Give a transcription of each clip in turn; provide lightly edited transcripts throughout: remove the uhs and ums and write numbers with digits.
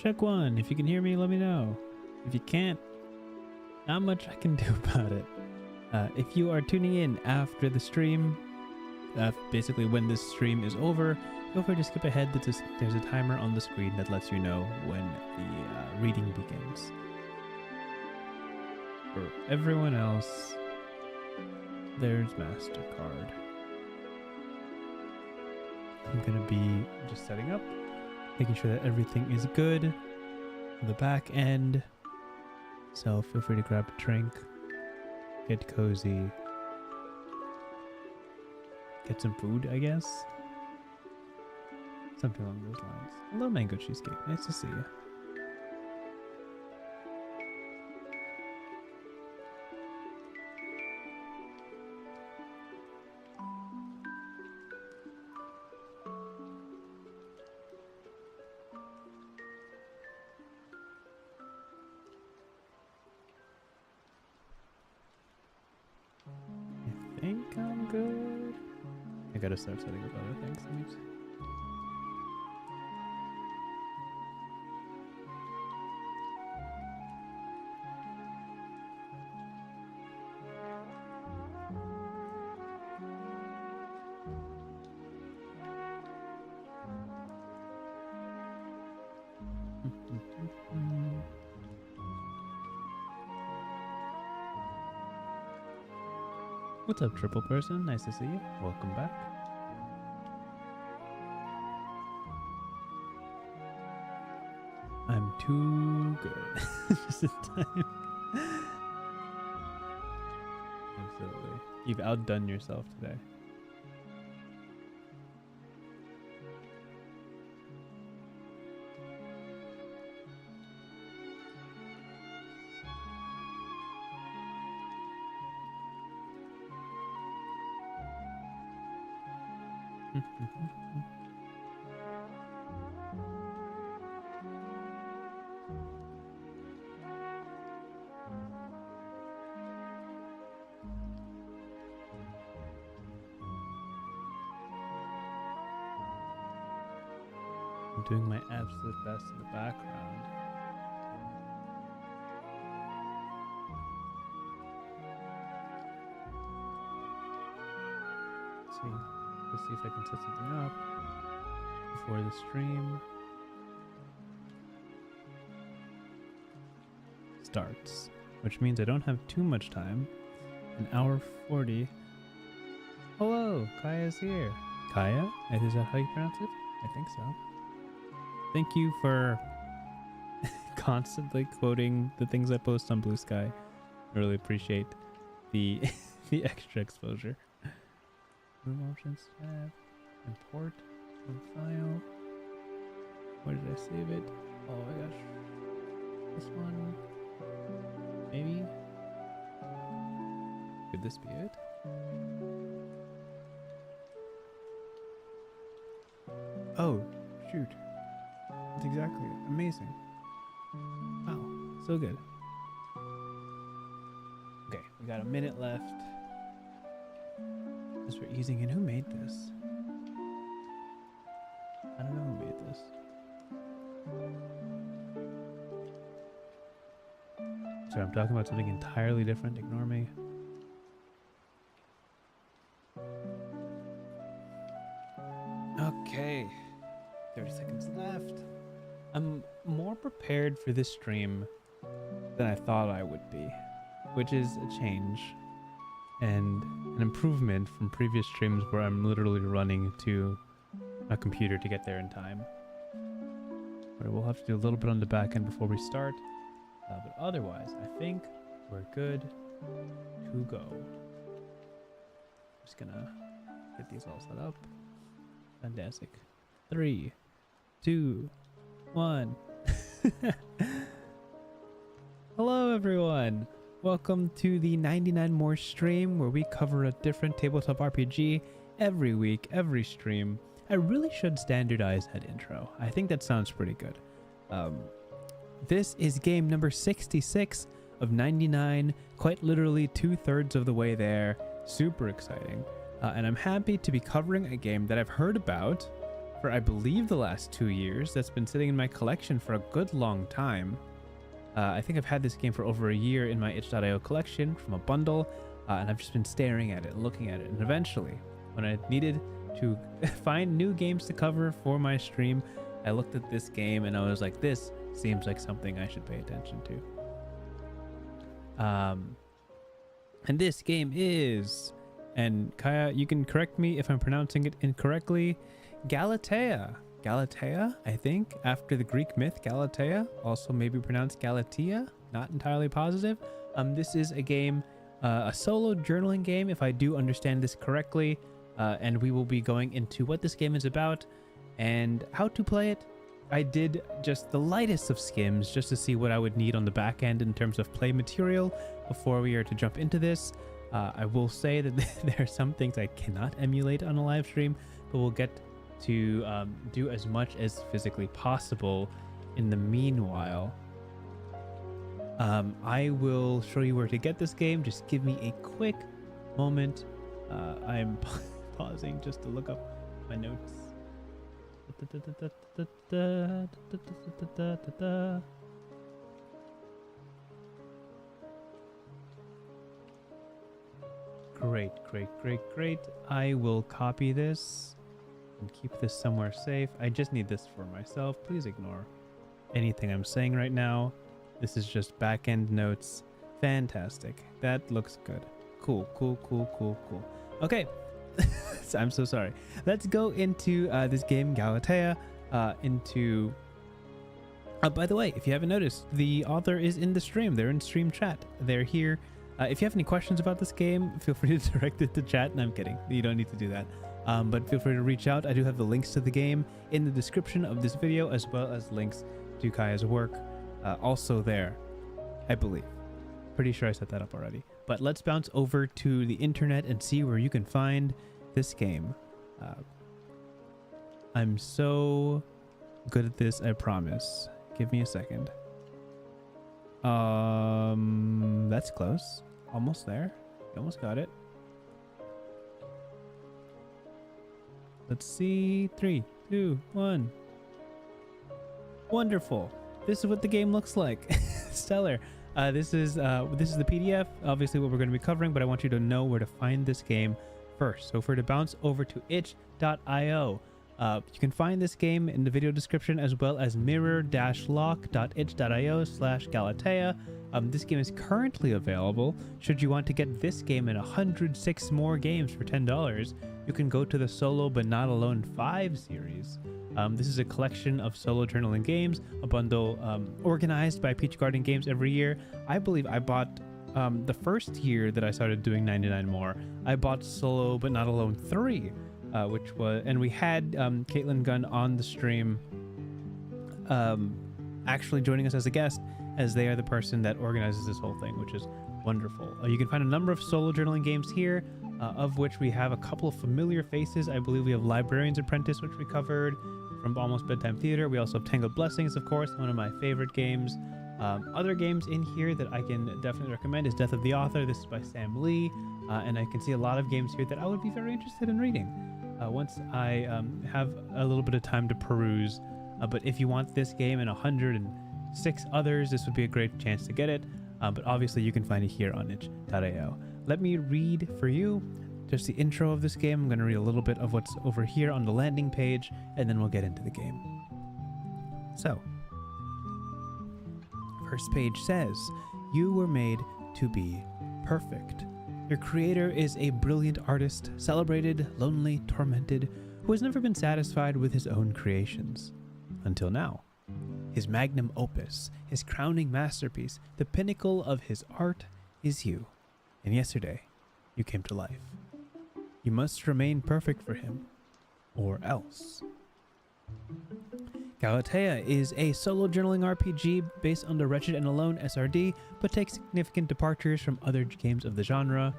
check one. If you can hear me, let me know. If you can't, not much I can do about it. If you are tuning in after the stream, basically when this stream is over, feel free to skip ahead. There's a timer on the screen that lets you know when the reading begins. For everyone else, there's MasterCard. I'm gonna be just setting up, making sure that everything is good on the back end. So feel free to grab a drink, get cozy, get some food, I guess. Something along those lines. Hello, mango cheesecake. Nice to see you. I think I'm good. I gotta start setting up other things. What's up, triple person? Nice to see you. Welcome back. I'm too good. Just in time. Absolutely. You've outdone yourself today. I'm doing my absolute best in the background. Let's see if I can set something up before the stream starts, which means I don't have too much time. An hour 40. Hello, Kaya's here. Kaya? Is that how you pronounce it? I think so. Thank you for constantly quoting the things I post on Blue Sky. I really appreciate the the extra exposure. Move options tab. Import from file. Where did I save it? Oh my gosh. This one. Maybe. Could this be it? Oh, shoot. That's exactly it. Amazing. Wow, so good. Okay, we got a minute left. As we're easing in, who made this? I don't know who made this. Sorry, I'm talking about something entirely different. Ignore me. Okay. 30 seconds left. I'm more prepared for this stream than I thought I would be, which is a change and an improvement from previous streams where I'm literally running to a computer to get there in time. But we'll have to do a little bit on the back end before we start. But otherwise, I think we're good to go. Just gonna get these all set up. Fantastic. 3, 2, 1. Hello, everyone. Welcome to the 99 More stream, where we cover a different tabletop RPG every week, every stream. I really should standardize that intro. I think that sounds pretty good. This is game number 66 of 99, quite literally 2/3 of the way there. Super exciting. And I'm happy to be covering a game that I've heard about, for I believe the last 2 years. That's been sitting in my collection for a good long time. I think I've had this game for over a year in my itch.io collection from a bundle, and I've just been staring at it, looking at it, and eventually, when I needed to find new games to cover for my stream, I looked at this game and I was like, this seems like something I should pay attention to. And this game is, and Kaya, you can correct me if I'm pronouncing it incorrectly, Galatea. Galatea, I think, after the Greek myth Galatea, also maybe pronounced Galatea, not entirely positive. This is a game, a solo journaling game, if I do understand this correctly, and we will be going into what this game is about and how to play it. I did just the lightest of skims just to see what I would need on the back end in terms of play material before we are to jump into this. I will say that there are some things I cannot emulate on a live stream, but we'll get to do as much as physically possible. In the meanwhile, I will show you where to get this game. Just give me a quick moment. I'm pausing just to look up my notes. Great. I will copy this and keep this somewhere safe. I just need this for myself. Please ignore anything I'm saying right now. This is just back-end notes. Fantastic. That looks good. Cool. Okay. I'm so sorry. Let's go into this game, Galatea. By the way, if you haven't noticed, the author is in the stream. They're in stream chat. They're here. If you have any questions about this game, feel free to direct it to chat. And I'm kidding. You don't need to do that. But feel free to reach out. I do have the links to the game in the description of this video, as well as links to Kaya's work also there, I believe. Pretty sure I set that up already. But let's bounce over to the internet and see where you can find this game. I'm so good at this, I promise. Give me a second. That's close. Almost there. You almost got it. Let's see. 3, 2, 1. Wonderful. This is what the game looks like. Stellar. This is the PDF, obviously what we're going to be covering, but I want you to know where to find this game first. So if we're to bounce over to itch.io, you can find this game in the video description, as well as mirror-lock.itch.io/Galatea. This game is currently available. Should you want to get this game and 106 more games for $10, you can go to the Solo But Not Alone 5 series. This is a collection of solo journaling games, a bundle organized by Peach Garden Games every year. I believe I bought, the first year that I started doing 99 More, I bought Solo But Not Alone 3, which was, and we had Caitlin Gunn on the stream actually joining us as a guest, as they are the person that organizes this whole thing, which is wonderful. You can find a number of solo journaling games here, of which we have a couple of familiar faces. I believe we have Librarian's Apprentice, which we covered from Almost Bedtime Theater. We also have Tangled Blessings, of course, one of my favorite games. Other games in here that I can definitely recommend is Death of the Author. This is by Sam Lee, and I can see a lot of games here that I would be very interested in reading once I have a little bit of time to peruse. But if you want this game and 106 others, this would be a great chance to get it. But obviously you can find it here on itch.io. Let me read for you just the intro of this game. I'm going to read a little bit of what's over here on the landing page, and then we'll get into the game. So, first page says, "You were made to be perfect. Your creator is a brilliant artist, celebrated, lonely, tormented, who has never been satisfied with his own creations. Until now. His magnum opus, his crowning masterpiece, the pinnacle of his art is you. And yesterday, you came to life. You must remain perfect for him, or else." Galatea is a solo journaling RPG based on the Wretched Alone SRD, but takes significant departures from other games of the genre.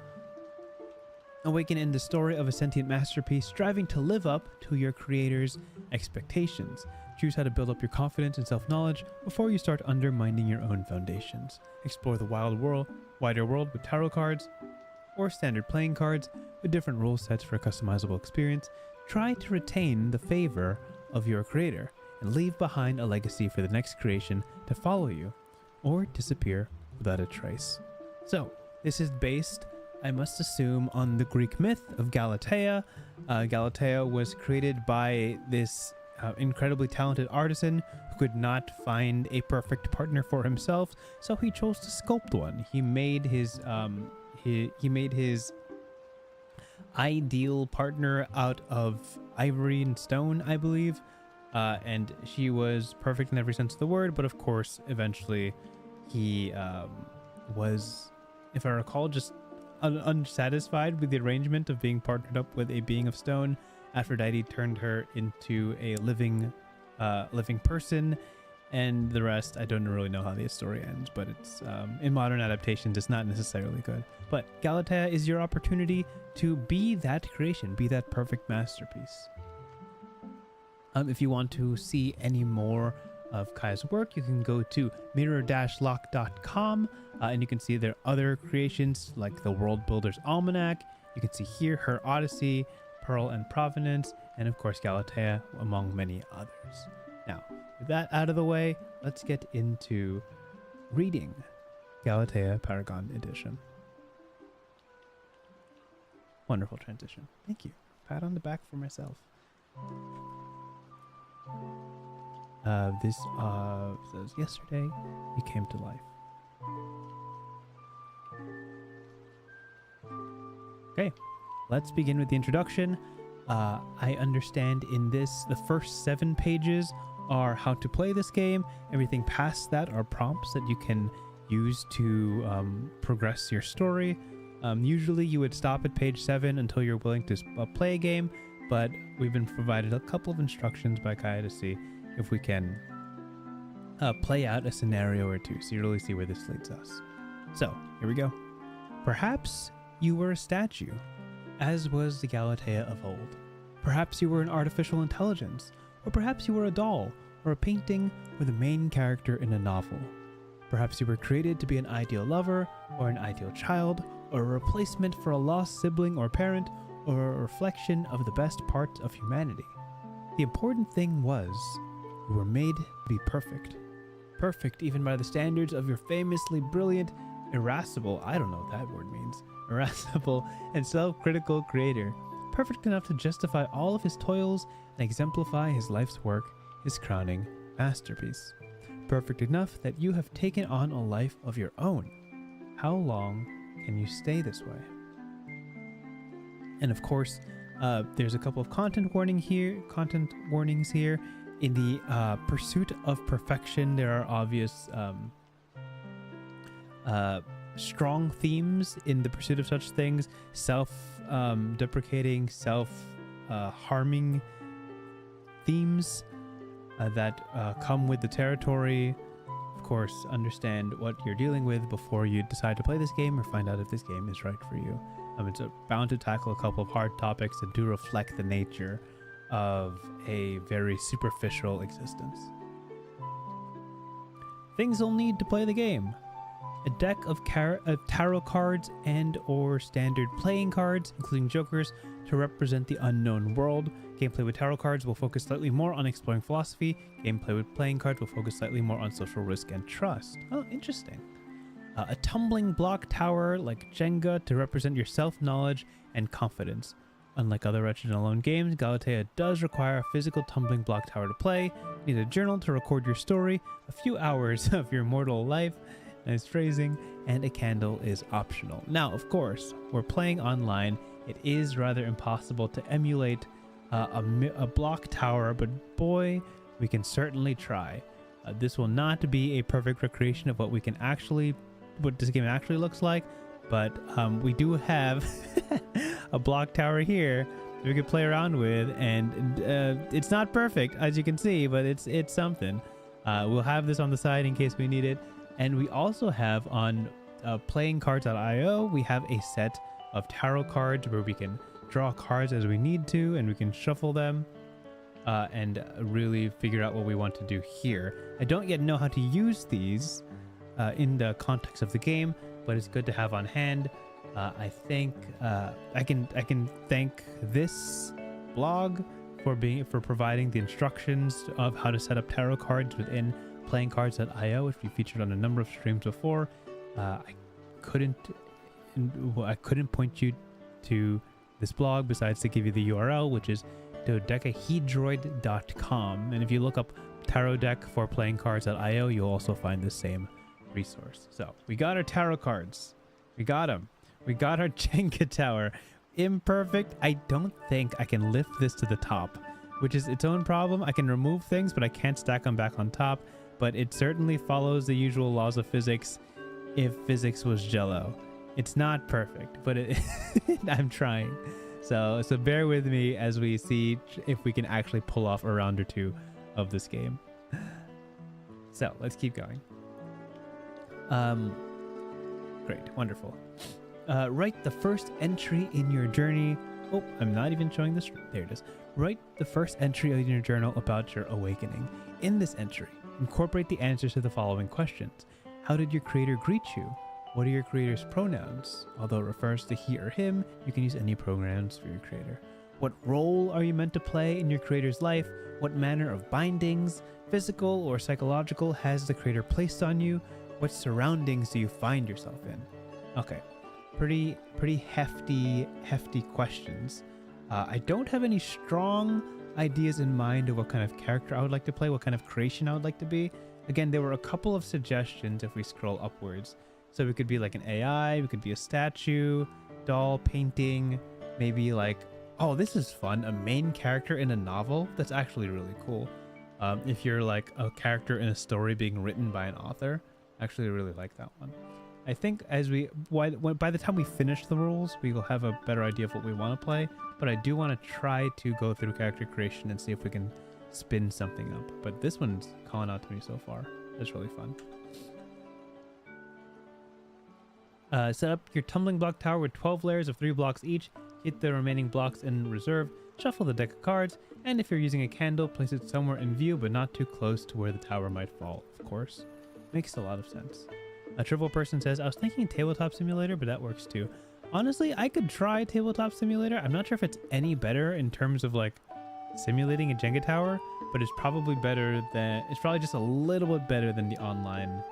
Awaken in the story of a sentient masterpiece striving to live up to your creator's expectations. Choose how to build up your confidence and self-knowledge before you start undermining your own foundations. Explore the wider world with tarot cards or standard playing cards with different rule sets for a customizable experience. try to retain the favor of your creator and leave behind a legacy for the next creation to follow you or disappear without a trace. So, this is based, I must assume, on the Greek myth of Galatea. Galatea was created by this incredibly talented artisan who could not find a perfect partner for himself, so he chose to sculpt one. He made his ideal partner out of ivory and stone, I believe, and she was perfect in every sense of the word. But of course, eventually, he was, if I recall, just unsatisfied with the arrangement of being partnered up with a being of stone. Aphrodite turned her into a living person, and the rest, I don't really know how the story ends, but it's in modern adaptations, it's not necessarily good. But Galatea is your opportunity to be that creation, be that perfect masterpiece. If you want to see any more of Kai's work, you can go to mirror-lock.com and you can see their other creations like the World Builder's Almanac. You can see here her Odyssey, Pearl and Provenance, and of course Galatea, among many others. Now, with that out of the way, let's get into reading Galatea Paragon Edition. Wonderful transition. Thank you. Pat on the back for myself. This says, yesterday you came to life. Okay, let's begin with the introduction. I understand in this, the first 7 pages are how to play this game. Everything past that are prompts that you can use to progress your story. Usually you would stop at page 7 until you're willing to play a game, but we've been provided a couple of instructions by Kai to see if we can play out a scenario or two, so you really see where this leads us. So, here we go. Perhaps you were a statue, as was the Galatea of old. Perhaps you were an artificial intelligence, or perhaps you were a doll, or a painting, or the main character in a novel. Perhaps you were created to be an ideal lover, or an ideal child, or a replacement for a lost sibling or parent, or a reflection of the best parts of humanity. The important thing was, you were made to be perfect. Perfect even by the standards of your famously brilliant, irascible, I don't know what that word means, irascible and self-critical creator. Perfect enough to justify all of his toils and exemplify his life's work, his crowning masterpiece. Perfect enough that you have taken on a life of your own. How long can you stay this way? And of course, there's a couple of content warnings here. In the pursuit of perfection, there are obvious strong themes in the pursuit of such things. Self-deprecating, self-harming themes that come with the territory. Of course, understand what you're dealing with before you decide to play this game or find out if this game is right for you. It's bound to tackle a couple of hard topics that do reflect the nature of a very superficial existence. Things you'll need to play the game: a deck of tarot cards and or standard playing cards, including jokers, to represent the unknown world. Gameplay with tarot cards will focus slightly more on exploring philosophy. Gameplay with playing cards will focus slightly more on social risk and trust. Oh, interesting. A tumbling block tower like Jenga to represent your self-knowledge and confidence. Unlike other Wretched Alone games, Galatea does require a physical tumbling block tower to play. You need a journal to record your story, a few hours of your mortal life, nice phrasing, and a candle is optional. Now, of course, we're playing online. It is rather impossible to emulate a block tower, but boy, we can certainly try. This will not be a perfect recreation of what this game actually looks like, but we do have a block tower here that we could play around with, and it's not perfect, as you can see, but it's something. We'll have this on the side in case we need it, and we also have on playingcards.io, we have a set of tarot cards where we can draw cards as we need to, and we can shuffle them and really figure out what we want to do here. I don't yet know how to use these in the context of the game, but it's good to have on hand. I think I can thank this blog for providing the instructions of how to set up tarot cards within playingcards.io, which we featured on a number of streams before. I couldn't point you to this blog besides to give you the URL, which is dodecahedroid.com. And if you look up tarot deck for playingcards.io, you'll also find the same resource. So we got our tarot cards. We got them. We got our Jenga tower. Imperfect. I don't think I can lift this to the top, which is its own problem. I can remove things, but I can't stack them back on top. But it certainly follows the usual laws of physics if physics was jello. It's not perfect, but I'm trying. So bear with me as we see if we can actually pull off a round or two of this game. So let's keep going. Great, wonderful. Write the first entry in your journey. Oh, I'm not even showing this. There it is. Write the first entry in your journal about your awakening. In this entry, incorporate the answers to the following questions. How did your creator greet you? What are your creator's pronouns? Although it refers to he or him, you can use any pronouns for your creator. What role are you meant to play in your creator's life? What manner of bindings, physical or psychological, has the creator placed on you? What surroundings do you find yourself in? Okay, pretty hefty questions. I don't have any strong ideas in mind of what kind of character I would like to play, what kind of creation I would like to be. Again, there were a couple of suggestions if we scroll upwards. So we could be like an AI, we could be a statue, doll, painting, maybe like, oh, this is fun, a main character in a novel. That's actually really cool. If you're like a character in a story being written by an author, I actually really like that one. I think by the time we finish the rules, we will have a better idea of what we want to play, but I do want to try to go through character creation and see if we can spin something up. But this one's calling out to me so far. It's really fun. Set up your tumbling block tower with 12 layers of 3 blocks each. Hit the remaining blocks in reserve. Shuffle the deck of cards. And if you're using a candle, place it somewhere in view, but not too close to where the tower might fall, of course. Makes a lot of sense. A triple person says, I was thinking tabletop simulator, but that works too. Honestly, I could try tabletop simulator. I'm not sure if it's any better in terms of like simulating a Jenga tower, but it's probably just a little bit better than the online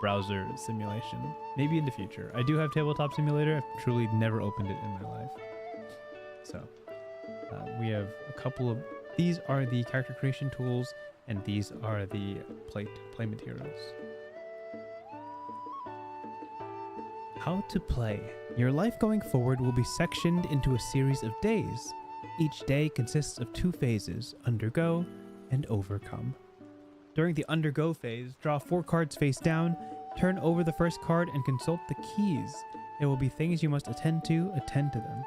browser simulation. Maybe in the future. I do have tabletop simulator. I've truly never opened it in my life. So we have a couple of, these are the character creation tools, and these are the play materials. How to play. Your life going forward will be sectioned into a series of days. Each day consists of 2 phases, undergo and overcome. During the undergo phase, draw 4 cards face down, turn over the first card and consult the keys. There will be things you must attend to them.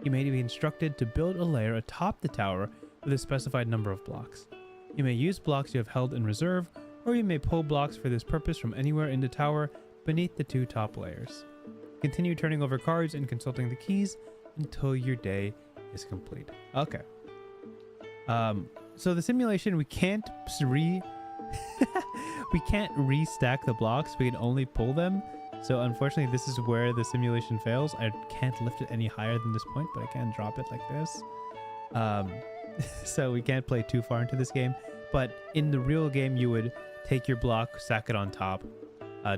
You may be instructed to build a layer atop the tower with a specified number of blocks. You may use blocks you have held in reserve, or you may pull blocks for this purpose from anywhere in the tower beneath the 2 top layers. Continue turning over cards and consulting the keys until your day is complete. Okay. So the simulation, we can't restack the blocks. We can only pull them. So unfortunately, this is where the simulation fails. I can't lift it any higher than this point, but I can drop it like this. So we can't play too far into this game. But in the real game, you would take your block, stack it on top,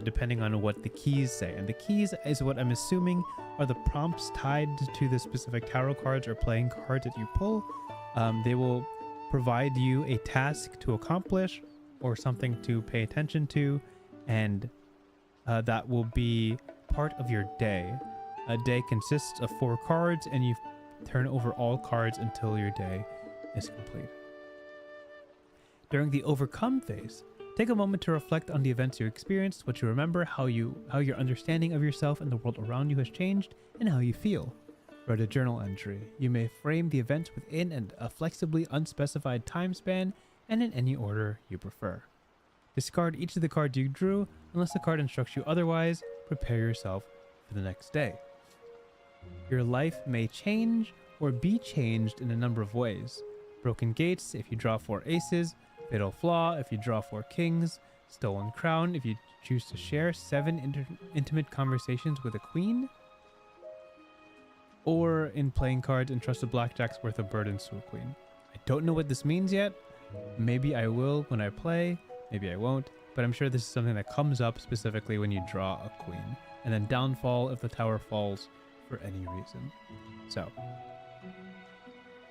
depending on what the keys say. And the keys is what I'm assuming are the prompts tied to the specific tarot cards or playing cards that you pull. They will provide you a task to accomplish or something to pay attention to, and that will be part of your day. A day consists of 4 cards, and you turn over all cards until your day is complete. During the overcome phase, take a moment to reflect on the events you experienced, what you remember, how your understanding of yourself and the world around you has changed, and how you feel. Write a journal entry. You may frame the events within a flexibly unspecified time span and in any order you prefer. Discard each of the cards you drew unless the card instructs you otherwise. Prepare yourself for the next day. Your life may change or be changed in a number of ways. Broken gates if you draw 4 aces, fatal flaw if you draw 4 kings, stolen crown if you choose to share 7 intimate conversations with a queen. or in playing cards, entrust a blackjack's worth of burdens to a queen. I don't know what this means yet. Maybe I will when I play, maybe I won't, but I'm sure this is something that comes up specifically when you draw a queen. And then downfall if the tower falls for any reason. So,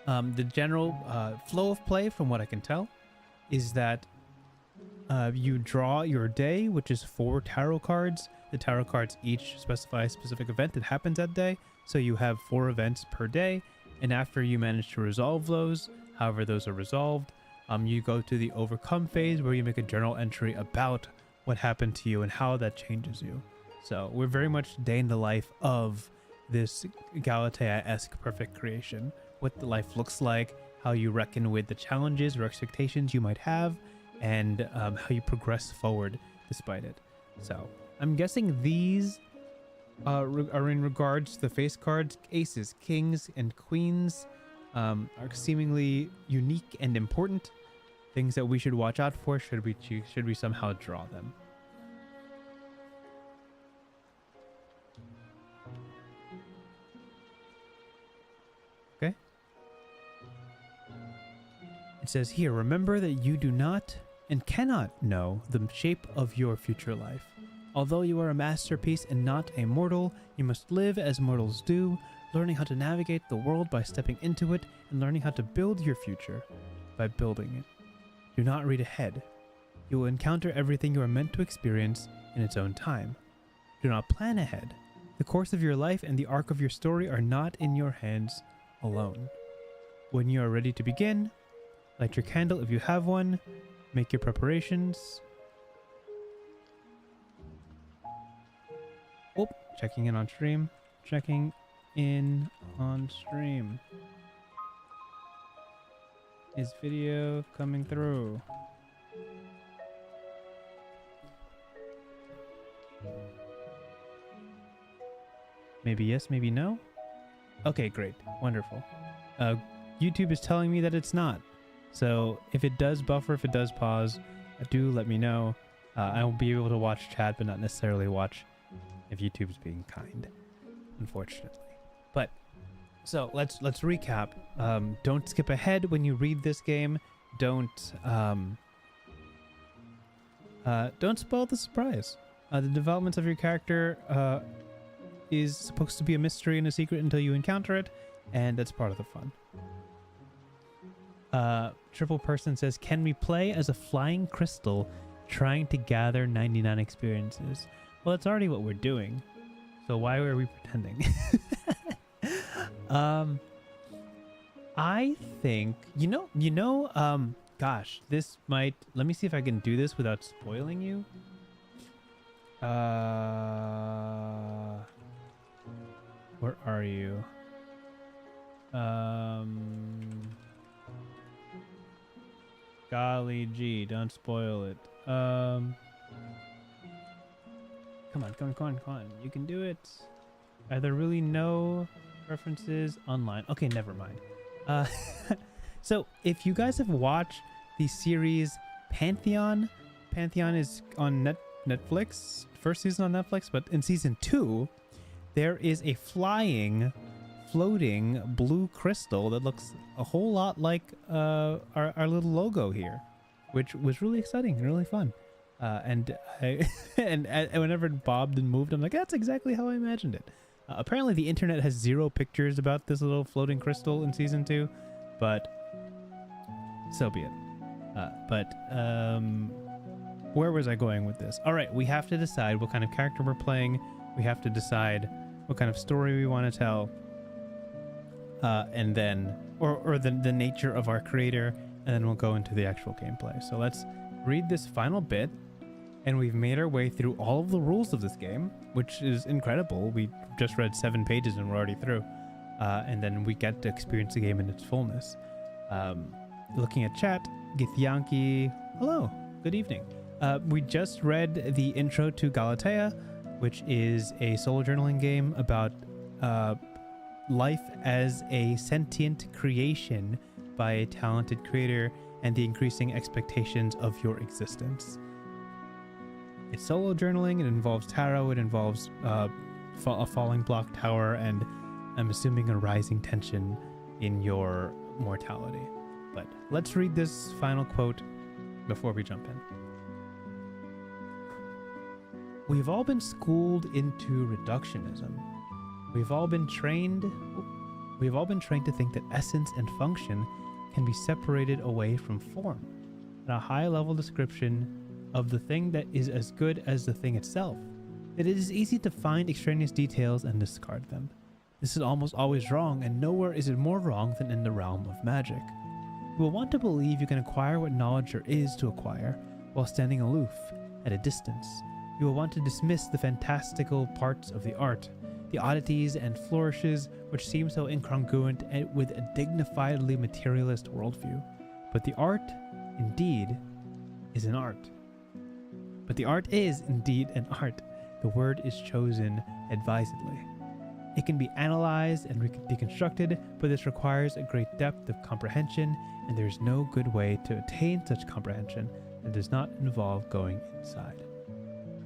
the general flow of play, from what I can tell, is that you draw your day, which is 4 tarot cards. The tarot cards each specify a specific event that happens that day. So you have 4 events per day. And after you manage to resolve those, however those are resolved, you go to the overcome phase where you make a journal entry about what happened to you and how that changes you. So we're very much day in the life of this Galatea-esque perfect creation. What the life looks like, how you reckon with the challenges or expectations you might have, and how you progress forward despite it. So I'm guessing these are in regards to the face cards. Aces, kings, and queens are seemingly unique and important. Things that we should watch out for should we somehow draw them. Okay. It says here, remember that you do not and cannot know the shape of your future life. Although you are a masterpiece and not a mortal, you must live as mortals do, learning how to navigate the world by stepping into it and learning how to build your future by building it. Do not read ahead. You will encounter everything you are meant to experience in its own time. Do not plan ahead. The course of your life and the arc of your story are not in your hands alone. When you are ready to begin, light your candle if you have one, make your preparations. Oh, checking in on stream. Checking in on stream. Is video coming through? Maybe yes, maybe no? Okay, great. Wonderful. YouTube is telling me that it's not. So if it does buffer, if it does pause, do let me know. I will be able to watch chat, but not necessarily watch if YouTube's being kind, unfortunately. But so let's recap. Don't skip ahead when you read this game. Don't spoil the surprise. The development of your character is supposed to be a mystery and a secret until you encounter it, and that's part of the fun. Triple Person says, can we play as a flying crystal trying to gather 99 experiences? Well, that's already what we're doing. So why were we pretending? I think, gosh, this might, let me see if I can do this without spoiling you. Where are you? Golly gee, don't spoil it. Come on. You can do it. Are there really no references online? Okay, never mind. So if you guys have watched the series Pantheon is on Netflix, first season on Netflix, but in season 2, there is a floating blue crystal that looks a whole lot like our little logo here, which was really exciting and really fun. And whenever it bobbed and moved, I'm like, that's exactly how I imagined it. Apparently the internet has 0 pictures about this little floating crystal in season 2, but so be it. Where was I going with this? All right, we have to decide what kind of character we're playing. We have to decide what kind of story we want to tell. And then, or the nature of our creator, and then we'll go into the actual gameplay. So let's read this final bit. And we've made our way through all of the rules of this game, which is incredible. We just read 7 pages and we're already through. And then we get to experience the game in its fullness. Looking at chat, Githyanki, hello, good evening. We just read the intro to Galatea, which is a solo journaling game about life as a sentient creation by a talented creator and the increasing expectations of your existence. It's solo journaling. It involves tarot. It involves a falling block tower and I'm assuming a rising tension in your mortality. But let's read this final quote before we jump in. We've all been schooled into reductionism. We've all been trained to think that essence and function can be separated away from form, and a high-level description of the thing that is as good as the thing itself, that it is easy to find extraneous details and discard them. This is almost always wrong, and nowhere is it more wrong than in the realm of magic. You will want to believe you can acquire what knowledge there is to acquire while standing aloof, at a distance. You will want to dismiss the fantastical parts of the art, the oddities and flourishes which seem so incongruent with a dignifiedly materialist worldview. But the art, indeed, is an art. But the art is indeed an art. The word is chosen advisedly. It can be analyzed and deconstructed, but this requires a great depth of comprehension, and there is no good way to attain such comprehension that does not involve going inside.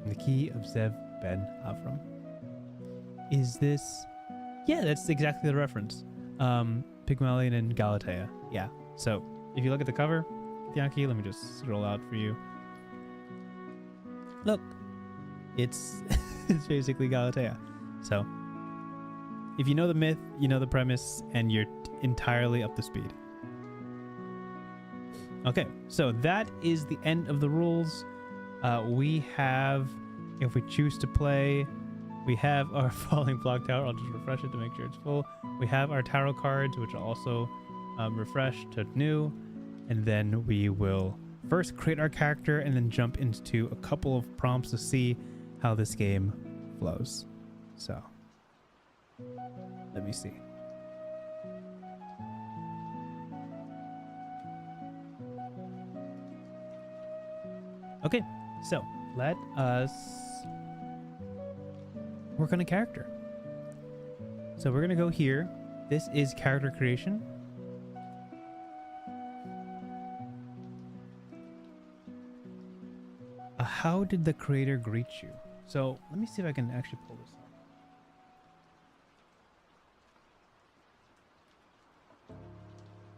From the Key of Zev Ben Avram. Is this... Yeah, that's exactly the reference. Pygmalion and Galatea. Yeah. So, if you look at the cover, Bianchi, let me just scroll out for you. Look. It's it's basically Galatea. So, if you know the myth, you know the premise, and you're entirely up to speed. Okay, so that is the end of the rules. We have, if we choose to play, we have our Falling Block Tower. I'll just refresh it to make sure it's full. We have our tarot cards, which are also refresh to new. And then we will first create our character and then jump into a couple of prompts to see how this game flows. So, let me see. Okay, so let us work on a character. So we're gonna go here. This is character creation. How did the creator greet you? So let me see if I can actually pull this up.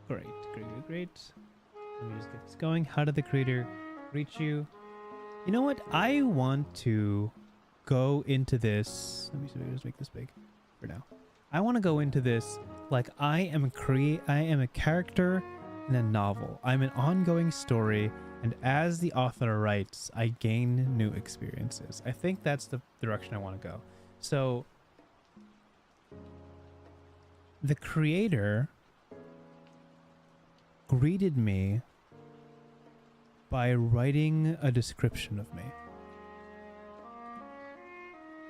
Great. Let me just get this going. How did the creator greet you? You know what? I want to go into this. Let me see if I can just make this big for now. I want to go into this like I am a character in a novel. I'm an ongoing story, and as the author writes, I gain new experiences. I think that's the direction I want to go. So the creator greeted me by writing a description of me.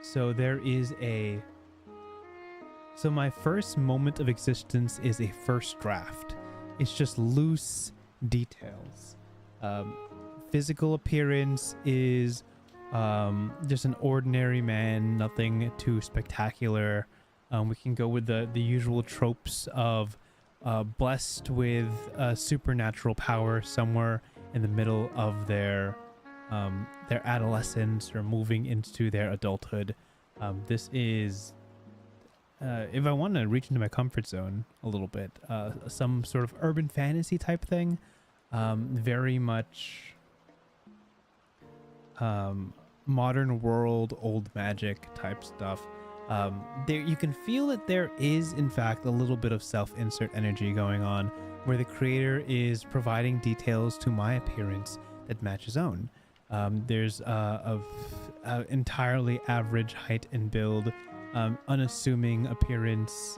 So so my first moment of existence is a first draft. It's just loose details. Physical appearance is just an ordinary man, nothing too spectacular. We can go with the usual tropes of blessed with supernatural power somewhere in the middle of their adolescence or moving into their adulthood. This is, if I want to reach into my comfort zone a little bit, some sort of urban fantasy type thing, very much modern world, old magic type stuff. There you can feel that there is in fact a little bit of self-insert energy going on, where the creator is providing details to my appearance that match his own. There's a entirely average height and build, unassuming appearance.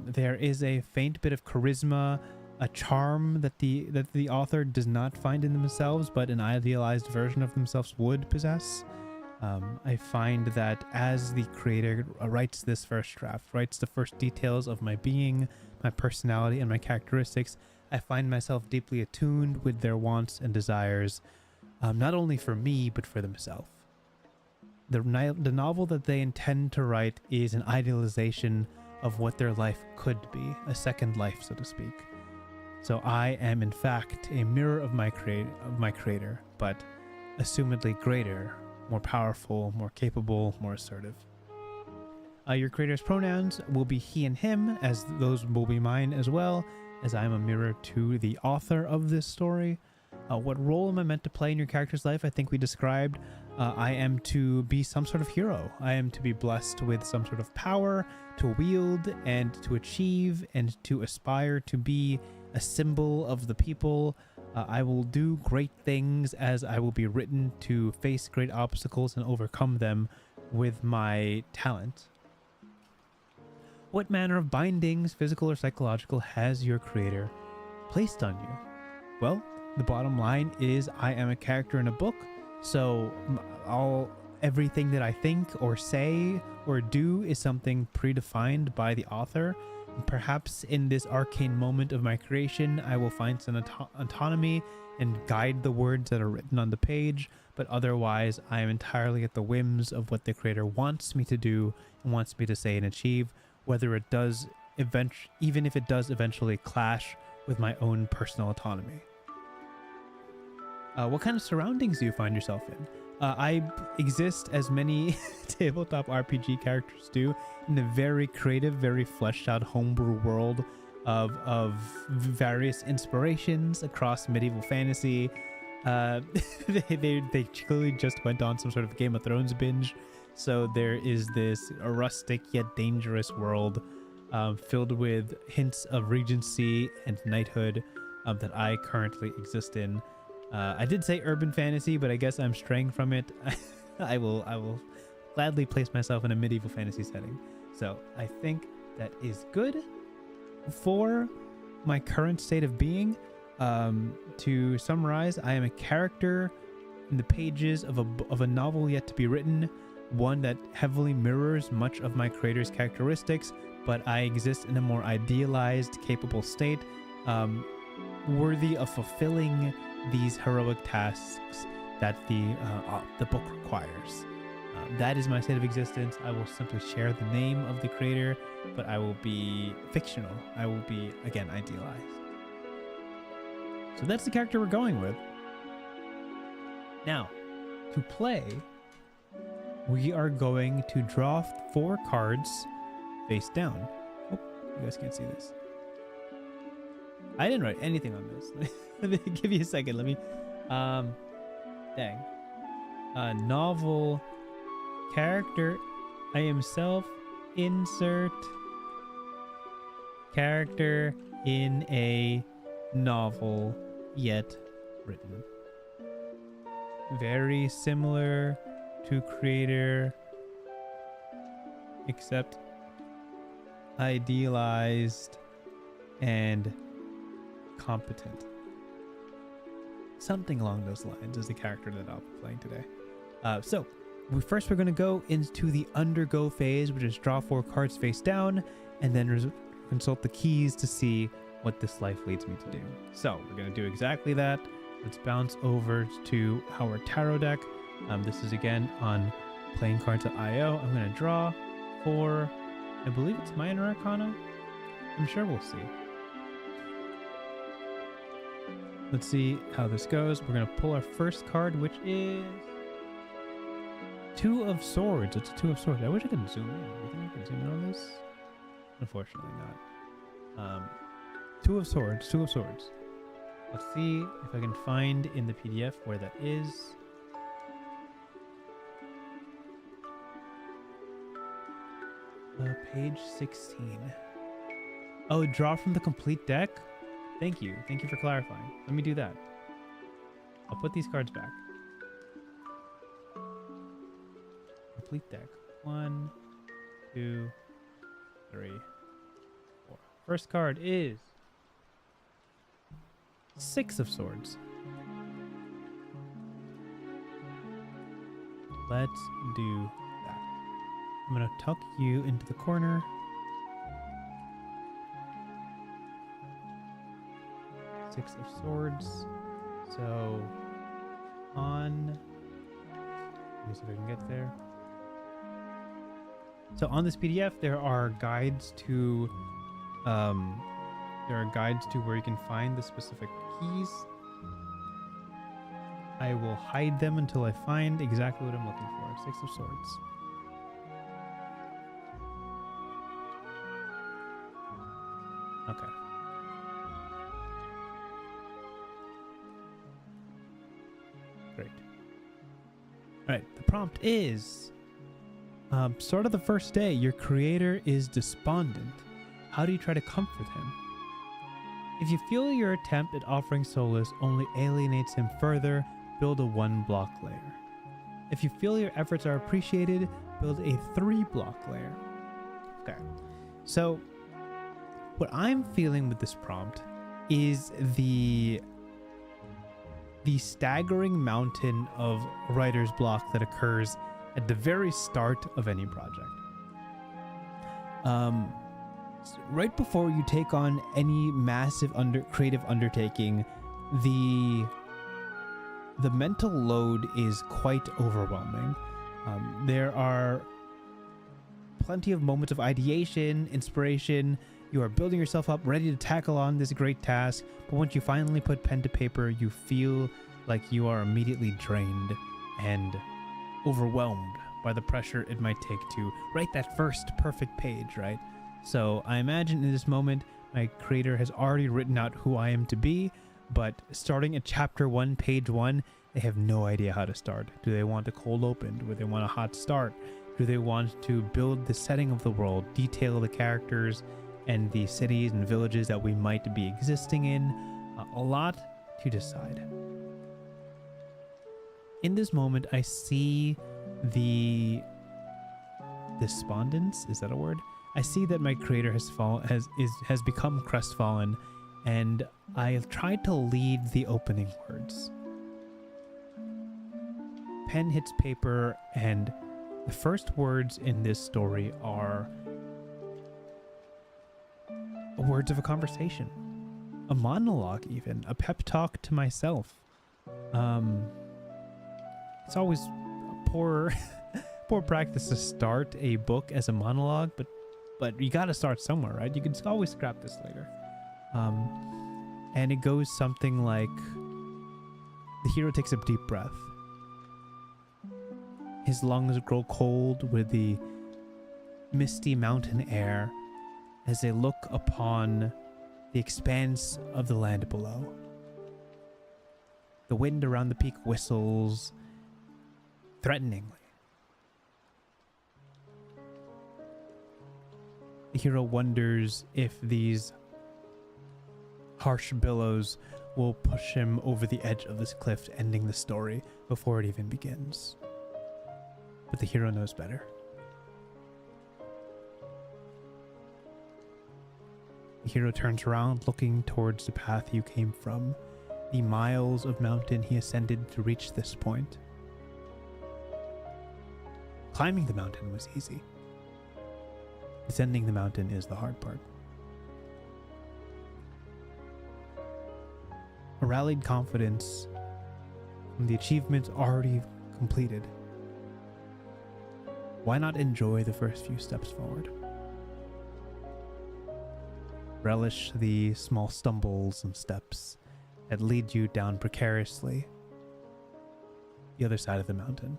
There is a faint bit of charisma, a charm that the author does not find in themselves, but an idealized version of themselves would possess. I find that as the creator writes this first draft, writes the first details of my being, my personality, and my characteristics, I find myself deeply attuned with their wants and desires, not only for me, but for themselves. The novel that they intend to write is an idealization of what their life could be, a second life, so to speak. So I am, in fact, a mirror of my creator, but assumedly greater, more powerful, more capable, more assertive. Your creator's pronouns will be he and him, as those will be mine as well, as I am a mirror to the author of this story. What role am I meant to play in your character's life? I think we described I am to be some sort of hero. I am to be blessed with some sort of power to wield and to achieve and to aspire to be a symbol of the people. I will do great things, as I will be written to face great obstacles and overcome them with my talent. What manner of bindings, physical or psychological, has your creator placed on you? Well, the bottom line is I am a character in a book, so everything that I think or say or do is something predefined by the author. And perhaps in this arcane moment of my creation, I will find some autonomy and guide the words that are written on the page, but otherwise I am entirely at the whims of what the creator wants me to do and wants me to say and achieve, whether it does even if it does eventually clash with my own personal autonomy. What kind of surroundings do you find yourself in? I exist, as many tabletop RPG characters do, in a very creative, very fleshed out homebrew world of various inspirations across medieval fantasy. They clearly just went on some sort of Game of Thrones binge. So there is this rustic yet dangerous world filled with hints of regency and knighthood that I currently exist in. I did say urban fantasy, but I guess I'm straying from it. I will gladly place myself in a medieval fantasy setting. So I think that is good for my current state of being. To summarize, I am a character in the pages of a novel yet to be written, one that heavily mirrors much of my creator's characteristics, but I exist in a more idealized, capable state, worthy of fulfilling these heroic tasks that the book requires. That is my state of existence. I will simply share the name of the creator, but I will be fictional. I will be, again, idealized. So that's the character we're going with. Now, to play, we are going to draw 4 cards face down. Oh, you guys can't see this. I didn't write anything on this. Let me give you a second. Let me, dang. Novel character. I am self. Insert character in a novel yet written. Very similar to creator, except idealized and competent. Something along those lines is the character that I'll be playing today. So we're going to go into the undergo phase, which is draw 4 cards face down, and then consult the keys to see what this life leads me to do. So we're going to do exactly that. Let's bounce over to our tarot deck. This is again on playingcards.io. I'm going to draw 4, I believe it's minor arcana. I'm sure we'll see. Let's see how this goes. We're going to pull our first card, which is 2 of Swords. It's a 2 of Swords. I wish I could zoom in. Do you think I can zoom in on this? Unfortunately not. 2 of Swords. 2 of Swords. Let's see if I can find in the PDF where that is. Page 16. Oh, draw from the complete deck? Thank you. Thank you for clarifying. Let me do that. I'll put these cards back. Complete deck. 1, 2, 3, 4. First card is 6 of Swords. Let's do that. I'm going to tuck you into the corner. 6 of Swords. So on, let me see if I can get there. So on this PDF, there are guides to where you can find the specific keys. I will hide them until I find exactly what I'm looking for. 6 of Swords. Okay. Great. All right. The prompt is start of the first day. Your creator is despondent. How do you try to comfort him? If you feel your attempt at offering solace only alienates him further, build a 1-block layer. If you feel your efforts are appreciated, build a 3-block layer. Okay. So what I'm feeling with this prompt is the staggering mountain of writer's block that occurs at the very start of any project. Right before you take on any massive creative undertaking, the mental load is quite overwhelming. There are plenty of moments of ideation, inspiration. You are building yourself up, ready to tackle on this great task. But once you finally put pen to paper, you feel like you are immediately drained and overwhelmed by the pressure it might take to write that first perfect page, right? So I imagine in this moment, my creator has already written out who I am to be, but starting at chapter 1, page 1, they have no idea how to start. Do they want a cold open? Do they want a hot start? Do they want to build the setting of the world, detail the characters and the cities and villages that we might be existing in? A lot to decide. In this moment, I see the despondence. Is that a word? I see that my creator has become crestfallen, and I have tried to lead the opening words. Pen hits paper, and the first words in this story are words of a conversation, a monologue, even a pep talk to myself. It's always poor practice to start a book as a monologue, but you got to start somewhere, right? You can always scrap this later. And it goes something like, the hero takes a deep breath. His lungs grow cold with the misty mountain air as they look upon the expanse of the land below. The wind around the peak whistles threateningly. The hero wonders if these harsh billows will push him over the edge of this cliff, ending the story before it even begins. But the hero knows better. The hero turns around, looking towards the path you came from, the miles of mountain he ascended to reach this point. Climbing the mountain was easy. Descending the mountain is the hard part. A rallied confidence from the achievements already completed. Why not enjoy the first few steps forward? Relish the small stumbles and steps that lead you down precariously the other side of the mountain.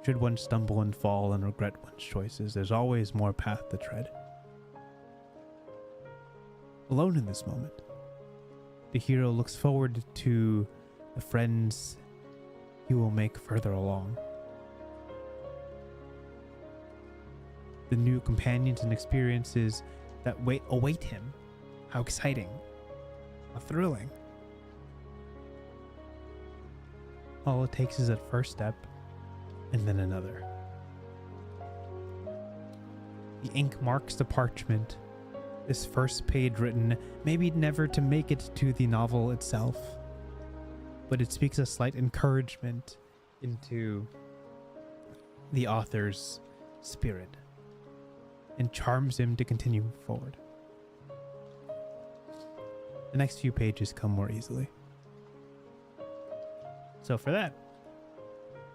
Should one stumble and fall and regret one's choices, there's always more path to tread. Alone in this moment, the hero looks forward to the friends he will make further along. The new companions and experiences that await him. How exciting. How thrilling. All it takes is that first step, and then another. The ink marks the parchment. This first page written, maybe never to make it to the novel itself, but it speaks a slight encouragement into the author's spirit and charms him to continue forward. The next few pages come more easily. So for that,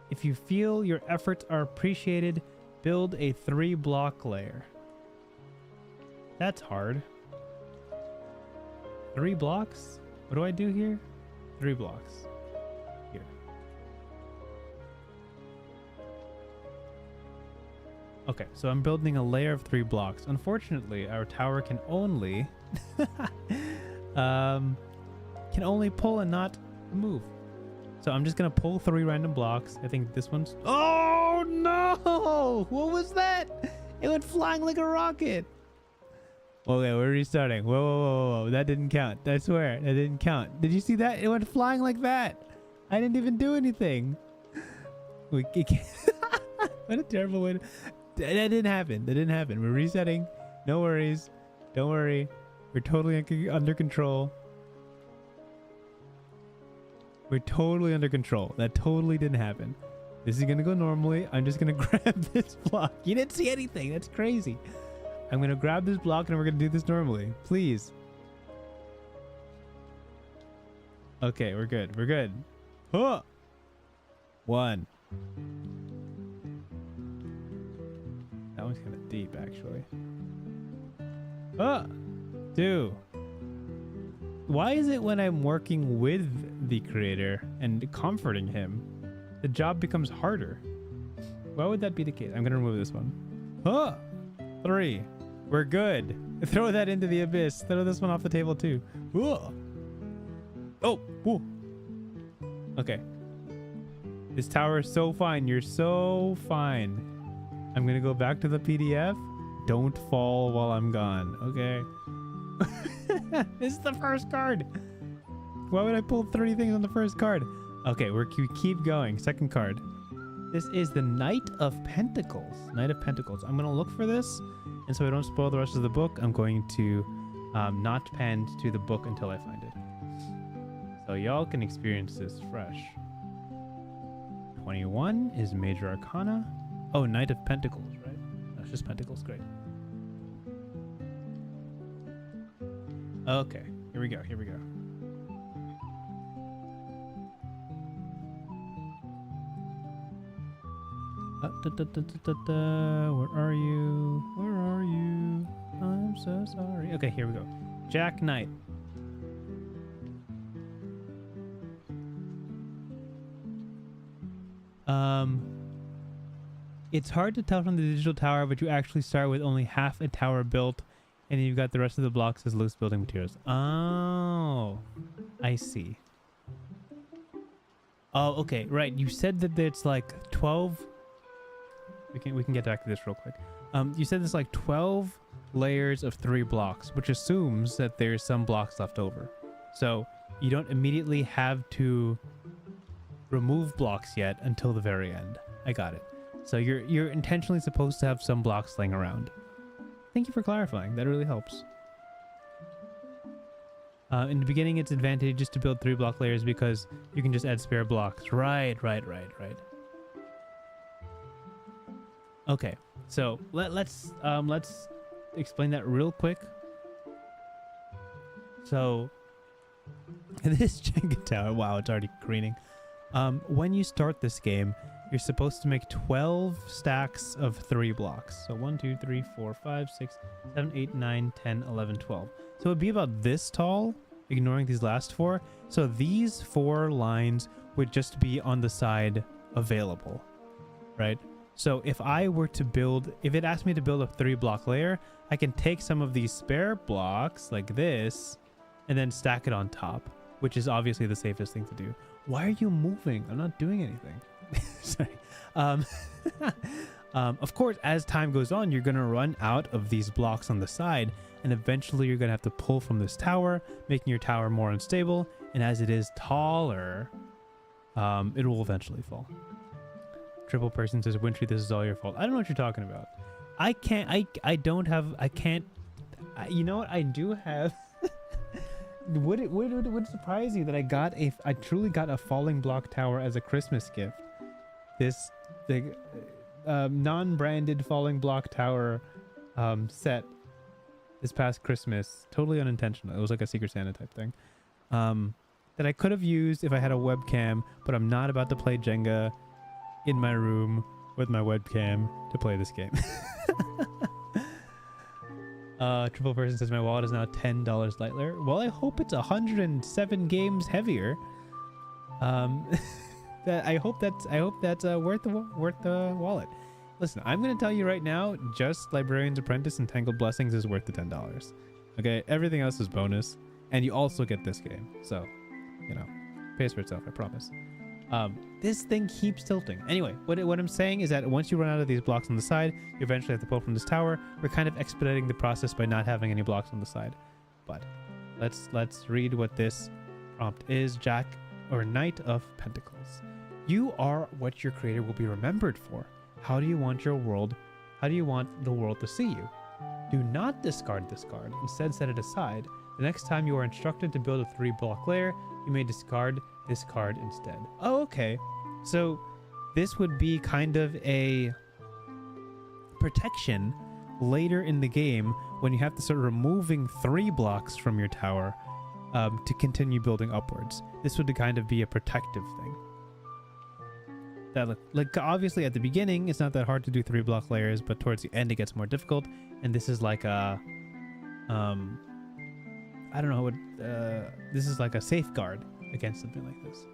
if you feel your efforts are appreciated, build a 3-block layer. That's hard. 3 blocks? What do I do here? 3 blocks. Here. Okay, so I'm building a layer of 3 blocks. Unfortunately, our tower can only pull and not move. So I'm just gonna pull 3 random blocks. I think this one's... Oh no! What was that? It went flying like a rocket. Okay, we're restarting. Whoa, whoa, whoa, whoa. That didn't count. I swear, that didn't count. Did you see that? It went flying like that. I didn't even do anything. What a terrible way to... That didn't happen. That didn't happen. We're resetting. No worries. Don't worry. We're totally under control. We're totally under control. That totally didn't happen. This is going to go normally. I'm just going to grab this block. You didn't see anything. That's crazy. I'm going to grab this block and we're going to do this normally. Please. Okay, we're good. We're good. Huh. 1. That one's kind of deep, actually. 2. Why is it when I'm working with the creator and comforting him, the job becomes harder? Why would that be the case? I'm going to remove this one. 3. We're good. Throw that into the abyss. Throw this one off the table too. Oh. Whoa. Okay. This tower is so fine. You're so fine. I'm going to go back to the PDF. Don't fall while I'm gone. Okay. This is the first card. Why would I pull 3 things on the first card? Okay, we keep going. Second card. This is the Knight of Pentacles. Knight of Pentacles. I'm going to look for this. And so I don't spoil the rest of the book, I'm going to not pan to the book until I find it. So y'all can experience this fresh. 21 is Major Arcana. Oh, Knight of Pentacles, right? No, it's just Pentacles. Great. Okay, here we go. Here we go. Where are you? Where are you? I'm so sorry. Okay, here we go. Jack Knight. It's hard to tell from the digital tower, but you actually start with only half a tower built, and you've got the rest of the blocks as loose building materials. Oh, I see. Oh, okay, right. You said that it's like 12. We can get back to this real quick. You said there's like 12 layers of 3 blocks, which assumes that there's some blocks left over. So you don't immediately have to remove blocks yet until the very end. I got it. So you're intentionally supposed to have some blocks laying around. Thank you for clarifying. That really helps. In the beginning, it's advantageous to build 3 block layers because you can just add spare blocks. Right. Okay, so let's explain that real quick. So this Jenga tower, wow, it's already greening. When you start this game, you're supposed to make 12 stacks of 3 blocks. So 1, 2, 3, 4, 5, 6, 7, 8, 9, 10, 11, 12. So it would be about this tall, ignoring these last 4. So these 4 lines would just be on the side available, right? So if I were to build, if it asked me to build a 3 block layer, I can take some of these spare blocks like this and then stack it on top, which is obviously the safest thing to do. Why are you moving? I'm not doing anything. Sorry. Of course, as time goes on, you're going to run out of these blocks on the side, and eventually you're going to have to pull from this tower, making your tower more unstable. And as it is taller, it will eventually fall. Triple Person says, Wintry, this is all your fault. I don't know what you're talking about. You know what? I do have... Would it surprise you that I truly got a falling block tower as a Christmas gift? The non-branded falling block tower set this past Christmas, totally unintentional. It was like a Secret Santa type thing that I could have used if I had a webcam, but I'm not about to play Jenga in my room with my webcam to play this game. Triple Person says my wallet is now $10 lighter. Well, I hope it's 107 games heavier. I hope that's worth the wallet. Listen, I'm going to tell you right now, just Librarian's Apprentice and Tangled Blessings is worth the $10. Okay, everything else is bonus, and you also get this game. So, you know, pays for itself, I promise. This thing keeps tilting. Anyway, what I'm saying is that once you run out of these blocks on the side, you eventually have to pull from this tower. We're kind of expediting the process by not having any blocks on the side. But let's read what this prompt is. Jack or Knight of Pentacles. You are what your creator will be remembered for. How do you want the world to see you? Do not discard this card. Instead, set it aside. The next time you are instructed to build a 3-block layer, you may discard this card instead. Oh, okay. So this would be kind of a protection later in the game when you have to start removing 3 blocks from your tower to continue building upwards. This would kind of be a protective thing. That like obviously at the beginning it's not that hard to do 3-block layers, but towards the end it gets more difficult. And this is like a I don't know what this is like a safeguard against something like this.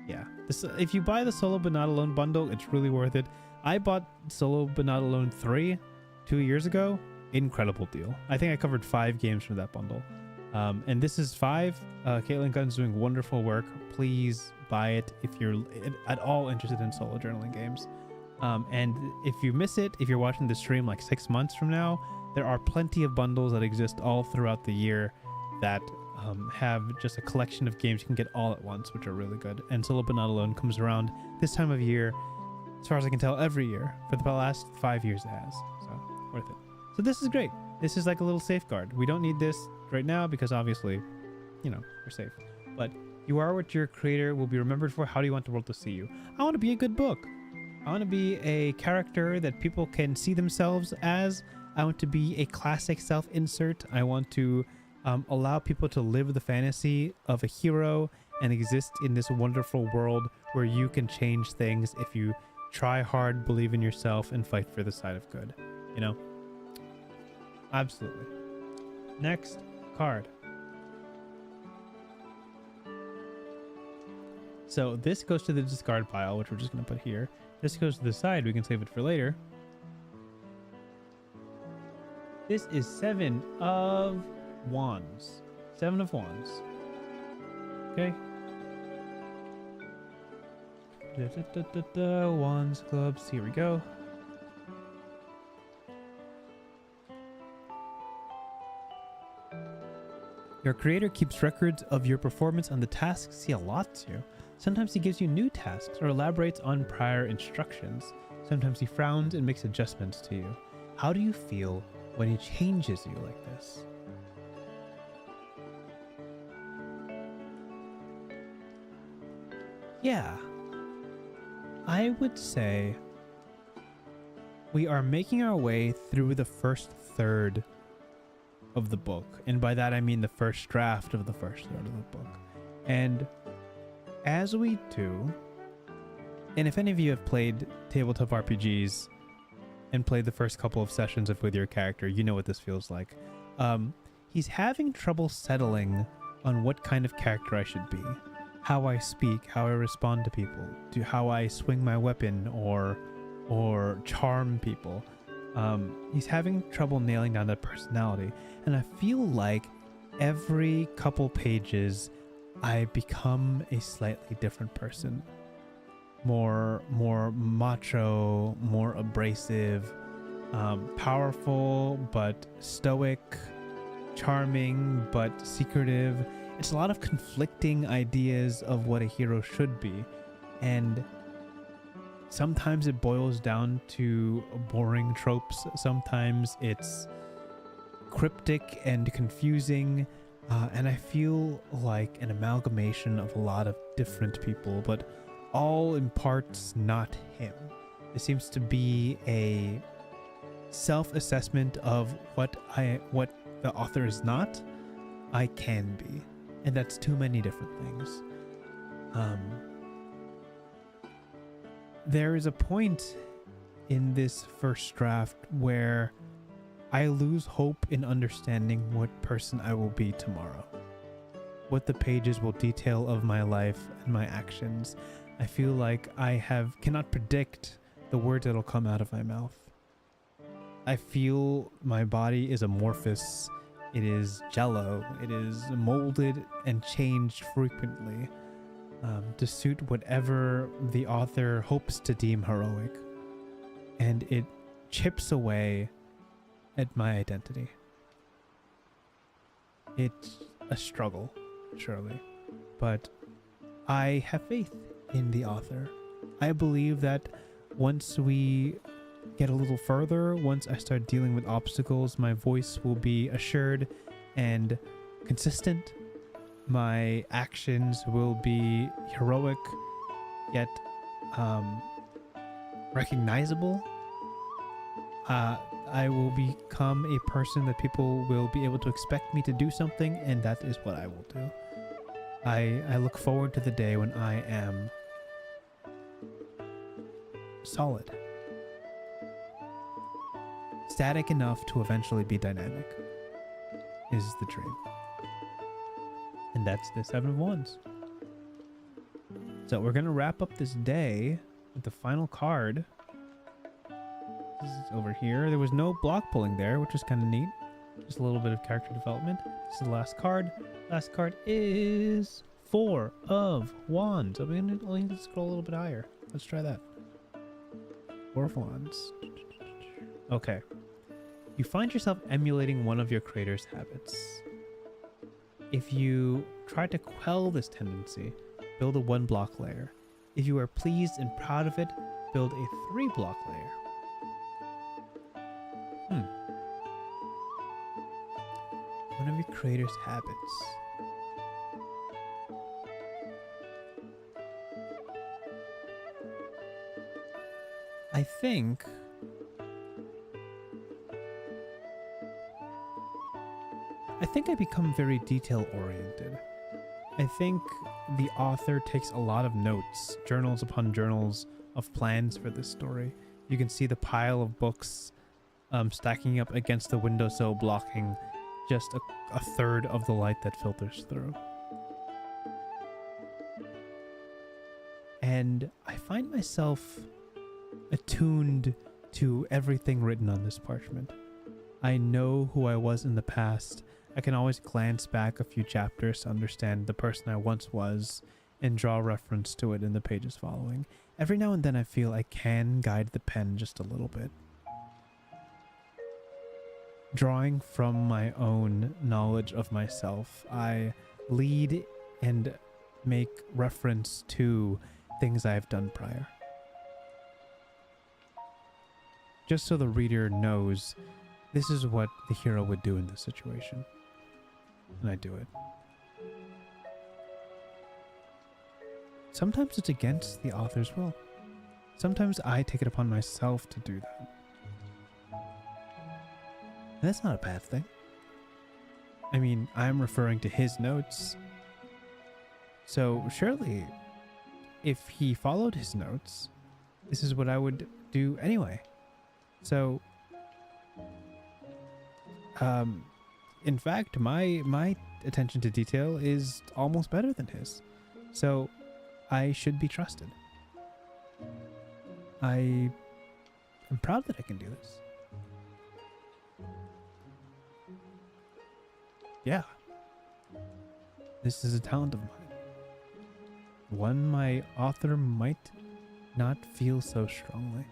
Yeah, this if you buy the Solo But Not Alone bundle, it's really worth it. I bought Solo But Not Alone 3 2 years ago. Incredible deal. I think I covered 5 games from that bundle. And this is 5. Caitlin Gunn's doing wonderful work. Please buy it if you're at all interested in solo journaling games. And if you miss it, if you're watching the stream like 6 months from now, there are plenty of bundles that exist all throughout the year that have just a collection of games you can get all at once, which are really good. And Solo But Not Alone comes around this time of year, as far as I can tell, every year. For the last 5 years it has. So, worth it. So this is great. This is like a little safeguard. We don't need this right now because obviously, you know, we're safe. But you are what your creator will be remembered for. How do you want the world to see you? I want to be a good book. I want to be a character that people can see themselves as. I want to be a classic self-insert. I want to allow people to live the fantasy of a hero and exist in this wonderful world where you can change things if you try hard, believe in yourself, and fight for the side of good. You know? Absolutely. Next card. So this goes to the discard pile, which we're just going to put here. This goes to the side. We can save it for later. This is 7 of Wands. 7 of Wands. Okay. Wands clubs. Here we go. Your creator keeps records of your performance on the tasks he allots you. Sometimes he gives you new tasks or elaborates on prior instructions. Sometimes he frowns and makes adjustments to you. How do you feel when he changes you like this? Yeah, I would say we are making our way through the first third of the book. And by that, I mean the first draft of the first third of the book. And as we do, and if any of you have played tabletop RPGs and played the first couple of sessions with your character, you know what this feels like. He's having trouble settling on what kind of character I should be. How I speak, how I respond to people, to how I swing my weapon or charm people. He's having trouble nailing down that personality. And I feel like every couple pages I become a slightly different person. More macho, more abrasive, powerful but stoic, charming but secretive. It's a lot of conflicting ideas of what a hero should be. And sometimes it boils down to boring tropes. Sometimes it's cryptic and confusing. And I feel like an amalgamation of a lot of different people, but all in parts not him. It seems to be a self-assessment of what the author is not, I can be. And that's too many different things. There is a point in this first draft where I lose hope in understanding what person I will be tomorrow. What the pages will detail of my life and my actions. I feel like I cannot predict the words that'll come out of my mouth. I feel my body is amorphous. It is jello. It is molded and changed frequently to suit whatever the author hopes to deem heroic. And it chips away at my identity. It's a struggle, surely, but I have faith in the author. I believe that once we get a little further, once I start dealing with obstacles, my voice will be assured and consistent. My actions will be heroic, yet recognizable. I will become a person that people will be able to expect me to do something, and that is what I will do. I look forward to the day when I am solid. Static enough to eventually be dynamic is the dream. And that's the 7 of Wands. So we're going to wrap up this day with the final card. This is over here. There was no block pulling there, which was kind of neat. Just a little bit of character development. This is the last card. Last card is 4 of Wands. I'm going to scroll a little bit higher. Let's try that. 4 of Wands. Okay. You find yourself emulating one of your creator's habits. If you try to quell this tendency, build a 1 block layer. If you are pleased and proud of it, build a 3 block layer. One of your creator's habits. I think I become very detail oriented. I think the author takes a lot of notes, journals upon journals of plans for this story. You can see the pile of books stacking up against the windowsill, blocking just a third of the light that filters through. And I find myself attuned to everything written on this parchment. I know who I was in the past. I can always glance back a few chapters to understand the person I once was and draw reference to it in the pages following. Every now and then I feel I can guide the pen just a little bit. Drawing from my own knowledge of myself, I lead and make reference to things I've done prior. Just so the reader knows this is what the hero would do in this situation. And I do it. Sometimes it's against the author's will. Sometimes I take it upon myself to do that. And that's not a bad thing. I mean, I'm referring to his notes. So surely, if he followed his notes, this is what I would do anyway. So, in fact, my attention to detail is almost better than his. So, I should be trusted. I am proud that I can do this. Yeah. This is a talent of mine. One my author might not feel so strongly.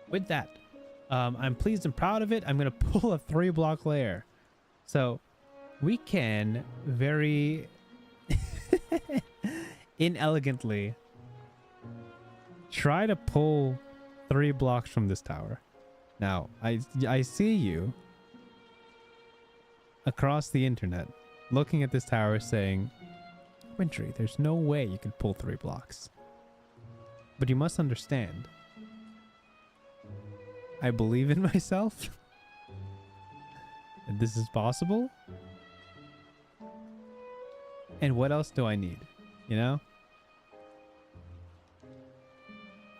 With that, I'm pleased and proud of it. I'm going to pull a 3 block layer. So we can very inelegantly try to pull 3 blocks from this tower. Now, I see you across the internet looking at this tower saying, Wintry, there's no way you can pull 3 blocks. But you must understand, I believe in myself and this is possible. And what else do I need? You know?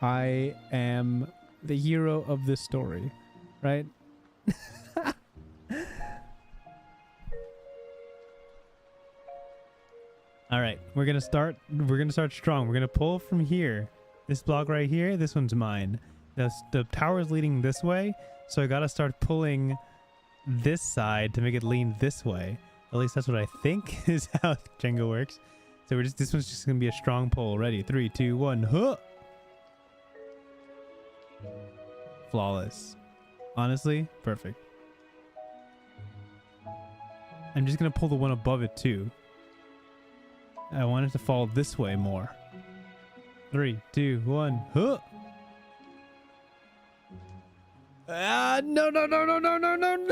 I am the hero of this story, right? All right, we're gonna start strong. We're gonna pull from here This block right here, this one's mine. The tower's leading this way, so I gotta start pulling this side to make it lean this way. At least that's what I think is how Jenga works. So this one's just gonna be a strong pull. Ready? 3, 2, 1. Huh! Flawless. Honestly, perfect. I'm just gonna pull the one above it too. I want it to fall this way more. 3, 2, 1. Huh! No, no, no, no, no, no, no.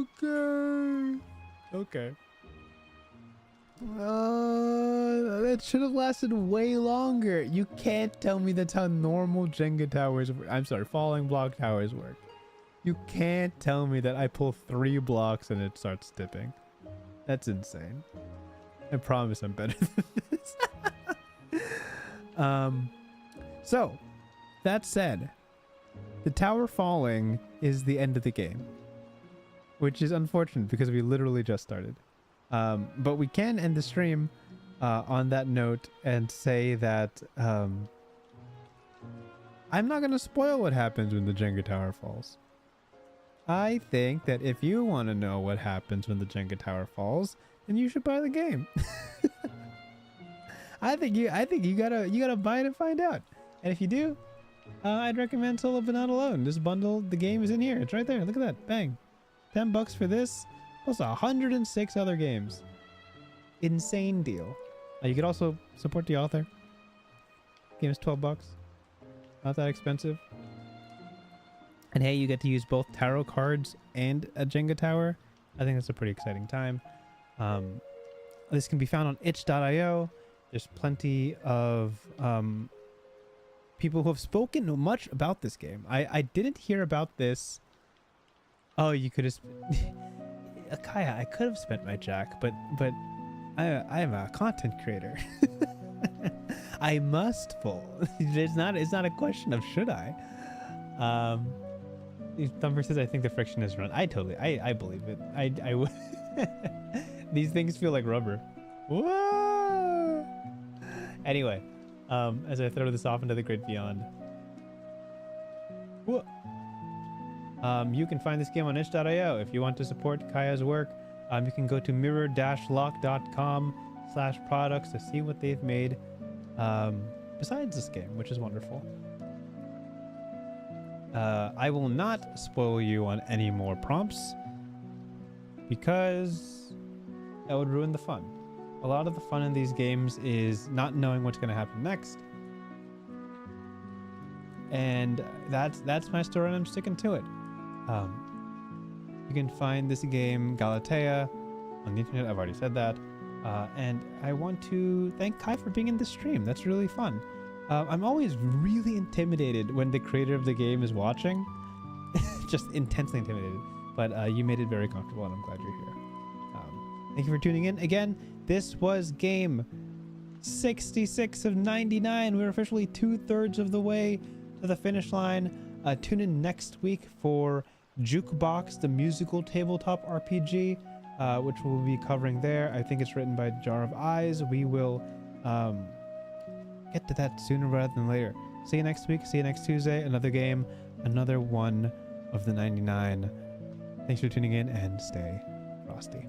Okay. Okay. That should have lasted way longer. You can't tell me that's how normal Jenga towers work. I'm sorry, falling block towers work. You can't tell me that I pull 3 blocks and it starts tipping. That's insane. I promise I'm better than this. So, that said, the tower falling is the end of the game, which is unfortunate because we literally just started. But we can end the stream on that note and say that I'm not going to spoil what happens when the Jenga tower falls. I think that if you want to know what happens when the Jenga tower falls, then you should buy the game. I think you gotta buy it and find out. And if you do, I'd recommend Solo but Not Alone. This bundle, the game is in here. It's right there. Look at that. Bang. $10 for this, plus 106 other games. Insane deal. You could also support the author. Game is $12. Not that expensive. And hey, you get to use both tarot cards and a Jenga tower. I think that's a pretty exciting time. This can be found on itch.io. There's plenty of people who have spoken much about this game. I didn't hear about this. Oh, you could have... Kaya, I could have spent my jack, but I am a content creator. I must pull. It's not a question of should I. Thumper says, I think the friction is run. I believe it. I would. These things feel like rubber. Whoa! Anyway, as I throw this off into the great beyond. Whoa. You can find this game on itch.io. If you want to support Kaya's work, you can go to mirror-lock.com/products to see what they've made besides this game, which is wonderful. I will not spoil you on any more prompts because that would ruin the fun. A lot of the fun in these games is not knowing what's going to happen next. And that's my story and I'm sticking to it. You can find this game, Galatea, on the internet. I've already said that. And I want to thank Kai for being in this stream. That's really fun. I'm always really intimidated when the creator of the game is watching. Just intensely intimidated. But you made it very comfortable and I'm glad you're here. Thank you for tuning in. Again, this was game 66 of 99. We're officially 2/3 of the way to the finish line. Tune in next week for Jukebox, the musical tabletop RPG, which we'll be covering there. I think it's written by Jar of Eyes. We will get to that sooner rather than later. See you next week. See you next Tuesday. Another game, another one of the 99. Thanks for tuning in and stay frosty.